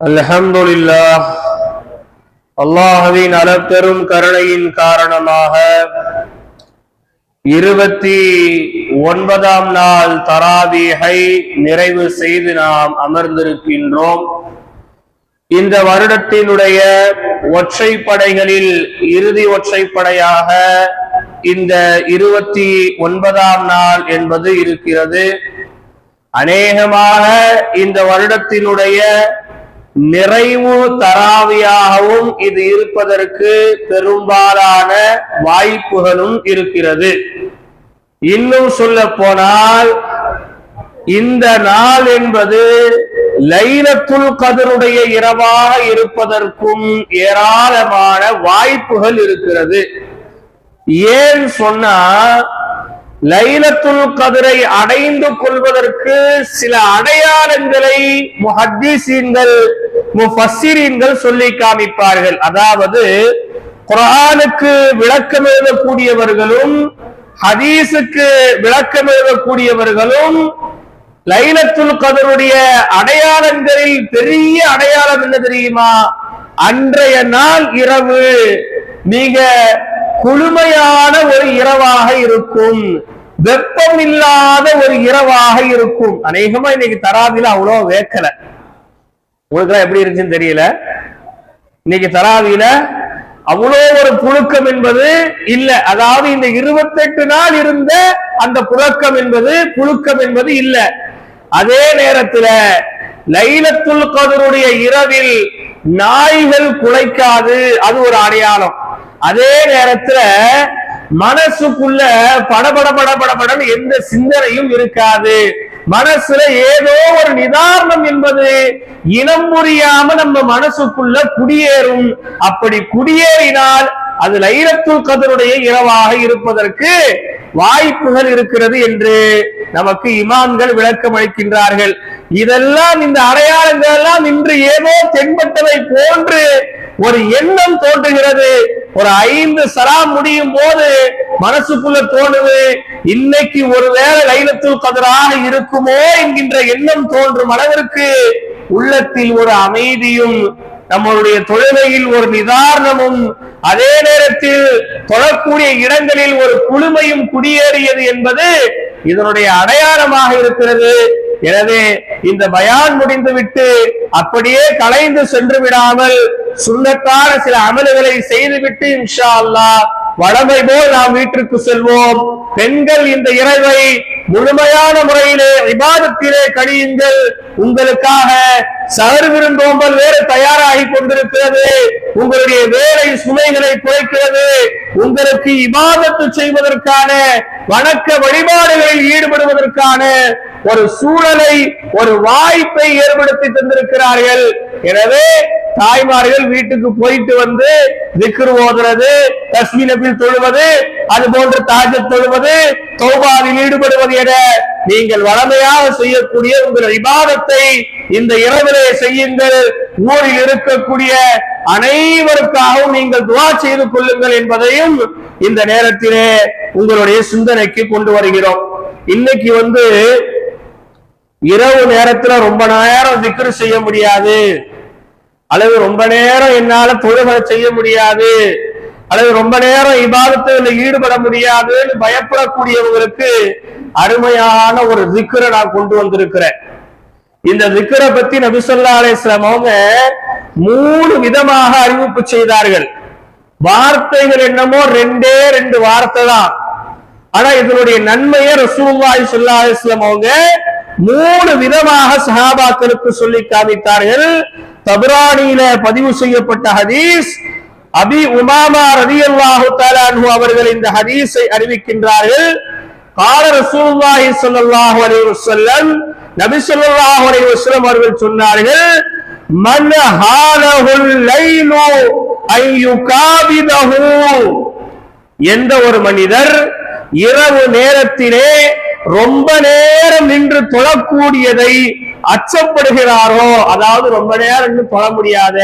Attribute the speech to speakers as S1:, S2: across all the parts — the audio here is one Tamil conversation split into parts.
S1: அல்ஹம்துலில்லாஹ். அல்லாஹ்வின் அளப்பெரும் கருணையின் காரணமாக 29ஆம் நாள் தராவீஹை நிறைவு செய்து நாம் அமர்ந்திருக்கின்றோம். இந்த வருடத்தினுடைய ஒற்றைப்படைகளில் இறுதி ஒற்றைப்படையாக இந்த 29ஆம் நாள் என்பது இருக்கிறது. அநேகமாக இந்த வருடத்தினுடைய நிறைவு தராவியாகவும் இது இருப்பதற்கு பெரும்பாலான வாய்ப்புகளும் இருக்கிறது. இன்னும் சொல்ல போனால் இந்த நாள் என்பது லைலத்துல் கத்ருடைய இரவாக இருப்பதற்கும் ஏராளமான வாய்ப்புகள் இருக்கிறது. ஏன் சொன்னா, லைலத்துல் கத்ரை அடைந்து கொள்வதற்கு சில அடையாளங்களை முஹத்திஸீன்கள் முஃபஸ்ஸிரீன்கள் சொல்லி காமிப்பார்கள். அதாவது குர்ஆனுக்கு விளக்கம் எழுதக்கூடியவர்களும் ஹதீஸுக்கு விளக்கம் எழுதக்கூடியவர்களும் லைலத்துல் கத்ருடைய அடையாளங்களில் பெரிய அடையாளம் என்ன தெரியுமா? அன்றைய நாள் இரவு மிக குளுமையான ஒரு இரவாக இருக்கும், வெப்பம் இல்லாத ஒரு இரவாக இருக்கும். அநேகமா இன்னைக்கு தராவில அவ்வளவு வேக்கல, உங்களுக்கு எப்படி இருக்குன்னு தெரியல. இன்னைக்கு தராவில அவ்வளோ ஒரு புழுக்கம் என்பது இல்ல. அதாவது இந்த 28 நாள் இருந்த அந்த புழுக்கம் என்பது இல்ல. அதே நேரத்துல லைலத்துல் கத்ருடைய இரவில் நாய்கள் குலைக்காது, அது ஒரு அடையாளம். அதே நேரத்துல மனசுக்குள்ள படபடன்னு எந்த சிந்தனையும் இருக்காது. மனசுல ஏதோ ஒரு நிதானம் என்பது இனம் புரியாம நம்ம மனசுக்குள்ள குடியேறும். அப்படி குடியேறினால் அது லைலத்துல் கத்ருடைய இரவாக இருப்பதற்கு வாய்ப்புகள் இருக்கிறது என்று நமக்கு இமாம்கள் விளக்கம் அளிக்கின்றார்கள். இதெல்லாம், இந்த அடையாளங்கள் எல்லாம் இன்று ஏதோ தென்பட்டவை போன்று ஒரு எண்ணம் தோன்றுகிறது. ஒரு 5 சலாம் முடியும் போது மனசுக்குள்ள தோணுது, இன்னைக்கு ஒருவேளை லைலத்துல் கத்ராக இருக்குமோ என்கின்ற எண்ணம் தோன்றும் அளவிற்கு உள்ளத்தில் ஒரு அமைதியும், நம்மளுடைய தொழுகையில் ஒரு நிதானமும், அதே நேரத்தில் தொழக்கூடிய இடங்களில் ஒரு குளுமையும் குடியேறியது என்பது இதனுடைய அடையாளமாக இருக்கிறது. எனவே இந்த பயான் முடிந்துவிட்டு அப்படியே கலைந்து சென்று விடாமல் சுன்னத்தான சில அமல்களை செய்துவிட்டு இன்ஷா அல்லாஹ் வழமை போல் நாம் வீட்டிற்கு செல்வோம். பெண்கள் இந்த இரவை முழுமையான முறையிலே இபாதத்திலே கழியுங்கள். உங்களுக்காக சஹர் விருந்தோம்பல் வேறு தயாராகி கொண்டிருக்கிறது. உங்களுடைய வேலை சுமைகளை குறைக்கிறது. உங்களுக்கு இபாதத்து செய்வதற்கான வணக்க வழிபாடுகளில் ஈடுபடுவதற்கான ஒரு சூழலை, ஒரு வாய்ப்பை ஏற்படுத்தி தந்திருக்கிறார்கள். எனவே தாய்மார்கள் வீட்டுக்கு போயிட்டு வந்து திக்ர் ஓதுறது, தஸ்பீஹ் நபில் தொழுவது, அது போன்று தஹஜ்ஜுத் தொழுவது, தௌபாவில் ஈடுபடுவது என நீங்கள் வளமையாக செய்யக்கூடிய உங்கள் இபாதத்தை இந்த இரவிலே செய்யுங்கள். ஊரில் இருக்கக்கூடிய அனைவருக்காகவும் நீங்கள் துஆ செய்து கொள்ளுங்கள் என்பதையும் இந்த நேரத்திலே உங்களுடைய சிந்தனைக்கு கொண்டு வருகிறோம். இன்னைக்கு இரவு நேரத்துல ரொம்ப நேரம் திக்ர் செய்ய முடியாது, அல்லது ரொம்ப நேரம் என்னால தொழுகை செய்ய முடியாது, அல்லது ரொம்ப நேரம் இபாதத்தில் ஈடுபட முடியாதுன்னு பயப்படக்கூடியவங்களுக்கு அருமையான ஒரு திக்ரை நான் கொண்டு வந்திருக்கிறேன். இந்த திக்ரை பத்தி நபி ஸல்லல்லாஹு அலைஹி வஸல்லம் அவங்க 3 விதமாக அறிவிப்பு செய்தார்கள். வார்த்தைகள் என்னமோ 2 வார்த்தை தான், ஆனா இதனுடைய நன்மையை ரசூலுல்லாஹி ஸல்லல்லாஹு அலைஹி வஸல்லம் அவங்க 3 விதமாக சஹாபாக்களுக்கு சொல்லி காமித்தார்கள். தபரானியில பதிவு செய்யப்பட்ட ஹதீஸ், அபி உமாமா ரலியல்லாஹு தஆலா அன்ஹு அவர்கள் இந்த ஹதீஸை அறிவிக்கின்றார்கள். قال ரசூலுல்லாஹி ஸல்லல்லாஹு அலைஹி வஸல்லம், நபி ஸல்லல்லாஹு அலைஹி வஸல்லம் அவர்கள் சொன்னார்கள், மன் ஹாலஹுல் லைலு அய்யுகாபிதஹு, எந்த ஒரு மனிதர் இரவு நேரத்திலே ரொம்ப நேரம் நின்று தொழக்கூடியதை அச்சப்படுகிறாரோ, அதாவது ரொம்ப நேரம் தொழ முடியாத,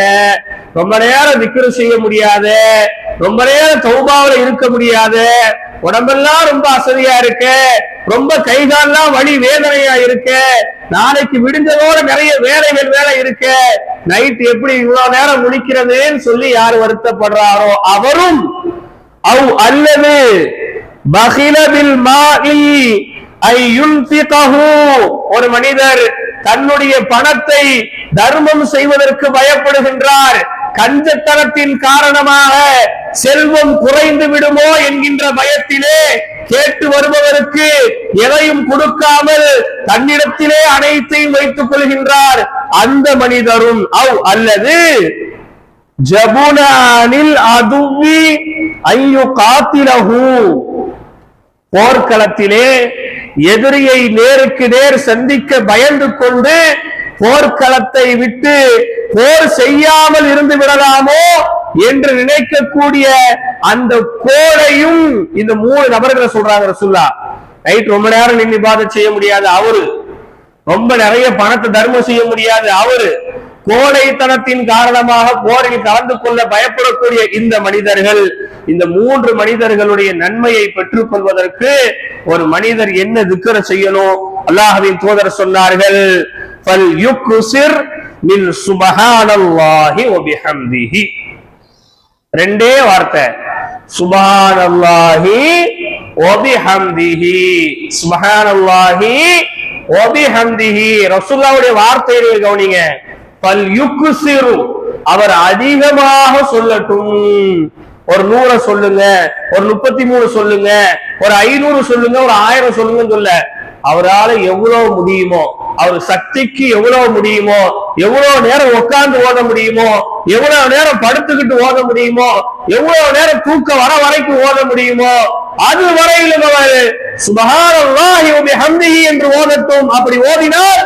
S1: ரொம்ப நேரம் திக்ரு செய்ய முடியாது, ரொம்ப நேரம் தௌபாவுல இருக்க முடியாது, உடம்பெல்லாம் ரொம்ப அசதியா இருக்கு, ரொம்ப கைகாலெல்லாம் வலி வேதனையா இருக்கு, நாளைக்கு விடுஞ்சதோட நிறைய வேலை இருக்கு, நைட் எப்படி இவ்வளவு நேரம் முழிக்கிறதுன்னு சொல்லி யார் வருத்தப்படுறாரோ அவரும் அல்லது பகிலபில் மாஇ ஐ யுன்ஃபிகஹு, ஒரு மனிதர் தன்னுடைய பணத்தை தர்மம் செய்வதற்கு பயப்படுகின்றார், கஞ்சத்தனத்தின் காரணமாக செல்வம் குறைந்து விடுமோ என்கின்ற பயத்திலே கேட்டு வருபவருக்கு எதையும் கொடுக்காமல் தன்னிடத்திலே அனைத்தையும் வைத்துக் கொள்கின்றார், அந்த மனிதரும் அல்லது ஜபுனானில் அதுவி ஐயு காத்திலஹு, போர்க்களத்திலே எதிரியை நேருக்கு நேர் சந்திக்க பயந்து கொண்டு போர்க்களத்தை விட்டு போர் செய்யாமல் இருந்து விடலாமோ என்று நினைக்கக்கூடிய அந்த கோழையும் இந்த 3 நபர்களை சொல்றாங்க ரசூலுல்லாஹ். நைட் ரொம்ப நேரம் நின்று இபாதத் செய்ய முடியாது அவரு, ரொம்ப நிறைய பணத்தை தர்மம் செய்ய முடியாது அவரு, கோழைத்தனத்தின் காரணமாக போரில் கலந்து கொள்ள பயப்படக்கூடிய இந்த மனிதர்கள், இந்த 3 மனிதர்களுடைய நன்மையை பெற்றுக் கொள்வதற்கு ஒரு மனிதர் என்ன திக்ர செய்யணும்? அல்லாஹ்வின் தூதர் சொன்னார்கள், ஃபல் யுக்ஸிர் மின் சுப்ஹானல்லாஹி வ பிஹம்திஹி. ரெண்டே வார்த்தை, சுப்ஹானல்லாஹி வ பிஹம்திஹி, சுப்ஹானல்லாஹி வ பிஹம்திஹி. ரசூலுல்லாஹ்வுடைய வார்த்தையை கவனிங்க. ஃபல் யுக்ஸிரு, அவர் அதிகமாக சொல்லட்டும். ஒரு 100 சொல்லுங்க, ஒரு 33 சொல்லுங்க, ஒரு 500 சொல்லுங்க, ஒரு 1000 சொல்லுங்கன்னு சொல்ல, அவரால் எவ்வளவு முடியுமோ, அவர் சக்திக்கு எவ்வளவு முடியுமோ, எவ்வளவு நேரம் உட்கார்ந்து ஓத முடியுமோ, எவ்வளவு நேரம் படுத்துக்கிட்டு ஓத முடியுமோ, எவ்வளவு நேரம் தூக்கம் வர வரைக்கும் ஓத முடியுமோ, அது வரையிலும் அவர் சுப்ஹானல்லாஹி வ பிஹம்திஹி என்று ஓதட்டும். அப்படி ஓதினால்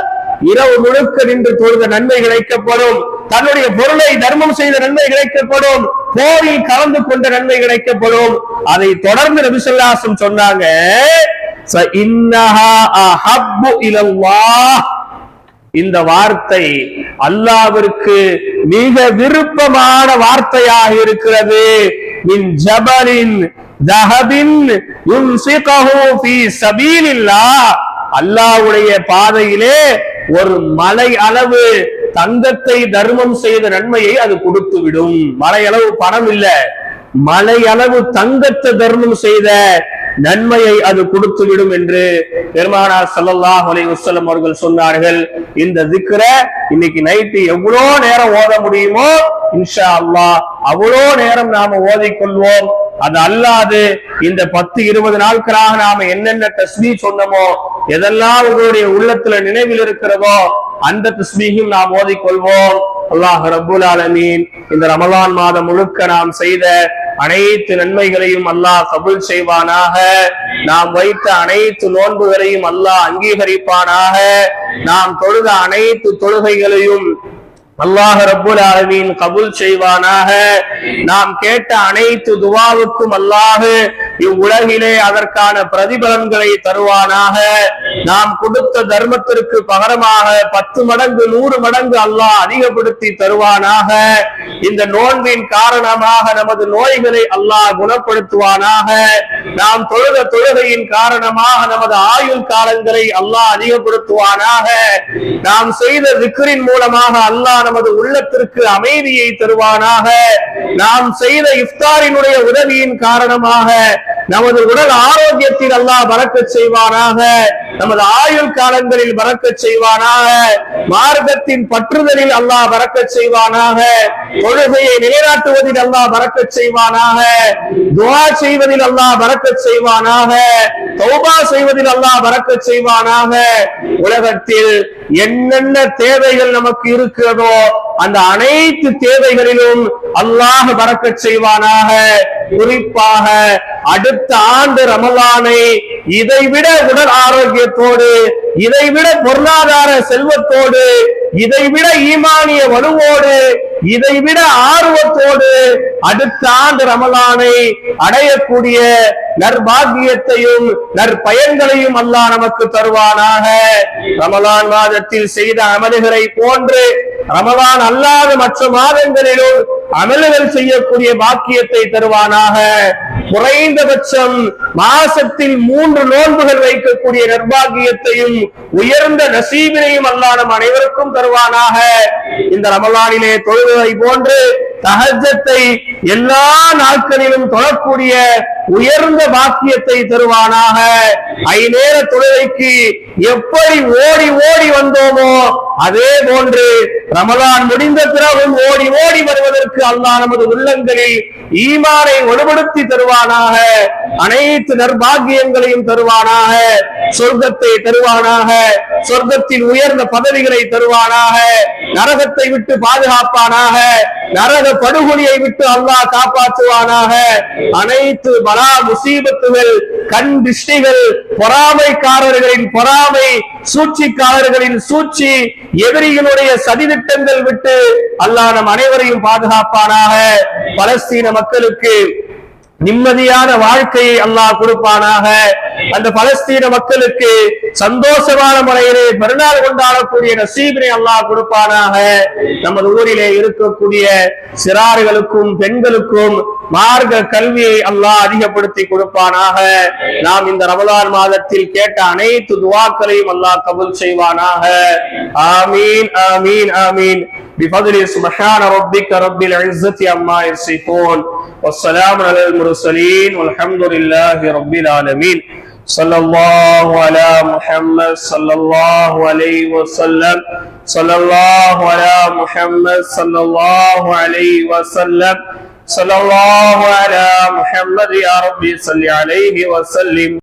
S1: இரவு முழுக்க நின்று தொழுத நன்மை கிடைக்கப்படும், தன்னுடைய பொருளை தர்மம் செய்த நன்மை கிடைக்கப்படும், போரில் கலந்து கொண்ட நன்மை கிடைக்கப்படும். அதை தொடர்ந்து நபி ஸல்லல்லாஹு அலைஹி வஸல்லம் சொன்னாங்க, இன்னஹா அஹப்பு இலல்லாஹ், இந்த வார்த்தை அல்லாஹ்விற்கு மிக விருப்பமான வார்த்தையாக இருக்கிறது. மின் ஜபலின் தஹபின் யுன்சிகஹு ஃபீ சபீலில்லாஹ், அல்லாஹ்வுடைய பாதையிலே ஒரு மலை அளவு தங்கத்தை தர்மம் செய்த நன்மையை அது கொடுத்து விடும். மலை அளவு பணம் இல்ல, மலை அளவு தங்கத்தை தர்மம் செய்த நன்மையை அது கொடுத்து விடும் என்று பெருமானார் ஸல்லல்லாஹு அலைஹி வஸல்லம் அவர்கள் சொன்னார்கள். இந்த திக்ர இன்னைக்கு நைட்டு எவ்வளோ நேரம் ஓத முடியுமோ இன்ஷா அல்லாஹ் அவ்வளோ நேரம் நாம ஓதிக்கொள்வோம். அது அல்லாது இந்த 10-20 நாட்களாக நாம என்னென்ன தஸ்பீஹ் சொன்னமோ, எதெல்லாம் உங்களுடைய உள்ளத்துல நினைவில் இருக்கிறதோ அந்த தஸ்பீஹையும் நாம் ஓதிக்கொள்வோம். அல்லாஹ் ரப்புல் ஆலமீன் இந்த ரமலான் மாதம் முழுக்க நாம் செய்த அனைத்து நன்மைகளையும் அல்லாஹ் கபூல் செய்வானாக. நாம் வைத்த அனைத்து நோன்புகளையும் அல்லாஹ் அங்கீகரிப்பானாக. நாம் தொழுத அனைத்து தொழுகைகளையும் அல்லாஹ் ரப்புல் ஆலமீன் கபூல் செய்வானாக. நாம் கேட்ட அனைத்து துஆவுக்கும் அல்லாஹ் இவ்வுலகிலே அதற்கான பிரதிபலன்களை தருவானாக. நாம் கொடுத்த தர்மத்திற்கு பகரமாக 10 மடங்கு 100 மடங்கு அல்லாஹ் அதிகப்படுத்தி தருவானாக. இந்த நோன்பின் காரணமாக நமது நோய்களை அல்லாஹ் குணப்படுத்துவானாக. நாம் தொழுத தொழுகையின் காரணமாக நமது ஆயுள் காலங்களை அல்லாஹ் அதிகப்படுத்துவானாக. நாம் செய்த திக்ரின் மூலமாக அல்லாஹ் நமது உள்ளத்திற்கு அமைதியை தருவானாக. நாம் செய்த இஃப்தாரினுடைய உதவியின் காரணமாக நமது உடல் ஆரோக்கியத்தில் அல்லாஹ் பரக்கத் செய்வானாக. நமது ஆயுள் காலங்களில் பரக்கத் செய்வானாக. மார்க்கத்தின் பற்றுதலில் அல்லாஹ் பரக்கத் செய்வானாக. தொழுகையை நிலைநாட்டுவதில் அல்லாஹ் பரக்கத் செய்வானாக. துஆ செய்வதில் அல்லாஹ் பரக்கத் செய்வானாக. தௌபா செய்வதில் அல்லாஹ் பரக்கத் செய்வானாக. உலகத்தில் என்னென்ன தேவைகள் நமக்கு இருக்கிறதோ அந்த அனைத்து தேவைகளிலும் அல்லாஹ் பரக்கத் செய்வானாக. குறிப்பாக அடுத்த ஆண்டு ரமலானை இதைவிட உடல் ஆரோக்கியத்தோடு, இதைவிட பொருளாதார செல்வத்தோடு, இதைவிட ஈமானிய வலுவோடு, இதைவிட ஆர்வத்தோடு அடுத்த ஆண்டு ரமலானை அடையக்கூடிய நற்பாக்கியத்தையும் நற்பயன்களையும் அல்லாஹ் நமக்கு தருவானாக. ரமலான் மாதத்தில் செய்த அமல்களை போன்று ரமலான் அல்லாத மற்ற மாதங்களிலும் அமல்கள் செய்யக்கூடிய பாக்கியத்தை தருவானாக. குறைந்தபட்சம் மாசத்தில் 3 நோன்புகள் வைக்கக்கூடிய நிர்பாகியத்தையும் உயர்ந்த நசீபினையும் அல்லாஹ் நம் அனைவருக்கும் தருவானாக. இந்த ரமலானிலே தொழுவதை போன்று தஹஜ்ஜத்தை எல்லா நாட்களிலும் தொழக்கூடிய உயர்ந்த பாக்கியத்தை தருவானாக. ஐநேர தொழுகைக்கு எப்படி ஓடி ஓடி வந்தோமோ அதே போன்று ரமலான் முடிந்த பிறகும் ஓடி ஓடி வருவதற்கு அல்லாஹ் நமது உள்ளங்களில் ஈமானை ஒழுபடுத்தி தருவானாக. அனைத்து நற்பாகியங்களையும் தருவானாக. சொர்க்கத்தை தருவானாக. சொர்க்கத்தில் உயர்ந்த பதவிகளை தருவானாக. நரகத்தை விட்டு பாதுகாப்பானாக. நரக படுகொலியை விட்டு அல்லாஹ் காப்பாற்றுவானாக. அனைத்து பலா முசீபத்துகள், கண் திருஷ்டிகள், பொறாமைக்காரர்களின் பொறாமை, சூழ்ச்சிக்காரர்களின் சூழ்ச்சி, எதிரிகளுடைய சதித்திட்டங்கள் விட்டு அல்லாஹ் நம் அனைவரையும் பாதுகாப்பானாக. பலஸ்தீன மக்களுக்கு நிம்மதியான வாழ்க்கையை அல்லாஹ் கொடுப்பானாக. அந்த பலஸ்தீன மக்களுக்கு சந்தோஷமான முறையிலே பெருநாள் கொண்டாடக்கூடிய நசீபினை அல்லாஹ் கொடுப்பானாக. நமது ஊரிலே இருக்கக்கூடிய சிறார்களுக்கும் பெண்களுக்கும் மார்க்க கல்வியை அல்லாஹ் அதிகப்படுத்தி கொடுப்பானாக. நாம் இந்த ரமலான் மாதத்தில் கேட்ட அனைத்து துஆக்களையும் அல்லாஹ் கபூல் செய்வானாக. ஆமீன் ஆமீன் ஆமீன். بفضل سبحان ربك رب العزة عما يصفون والسلام على المرسلين والحمد لله رب العالمين. صلى الله على محمد صلى الله عليه وسلم. صلى الله على محمد صلى الله عليه وسلم. صلى الله على محمد يا ربي صل عليه وسلم.